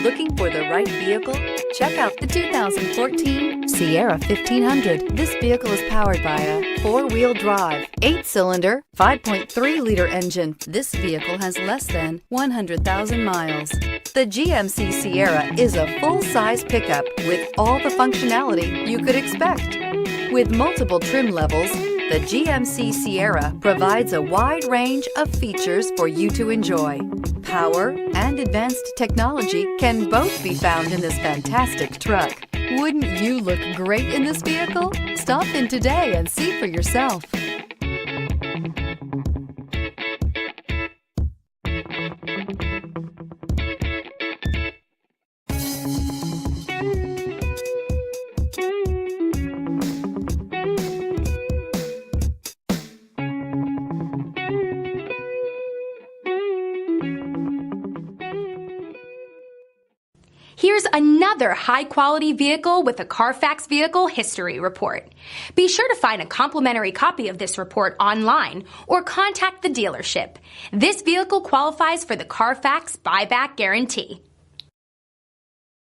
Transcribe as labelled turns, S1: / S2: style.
S1: Looking for the right vehicle? Check out the 2014 Sierra 1500. This vehicle is powered by a four-wheel drive, 8-cylinder, 5.3-liter engine. This vehicle has less than 100,000 miles. The GMC Sierra is a full-size pickup with all the functionality you could expect. With multiple trim levels, the GMC Sierra provides a wide range of features for you to enjoy. Power and advanced technology can both be found in this fantastic truck. Wouldn't you look great in this vehicle? Stop in today and see for yourself.
S2: Here's another high-quality vehicle with a Carfax Vehicle History Report. Be sure to find a complimentary copy of this report online or contact the dealership. This vehicle qualifies for the Carfax Buyback Guarantee.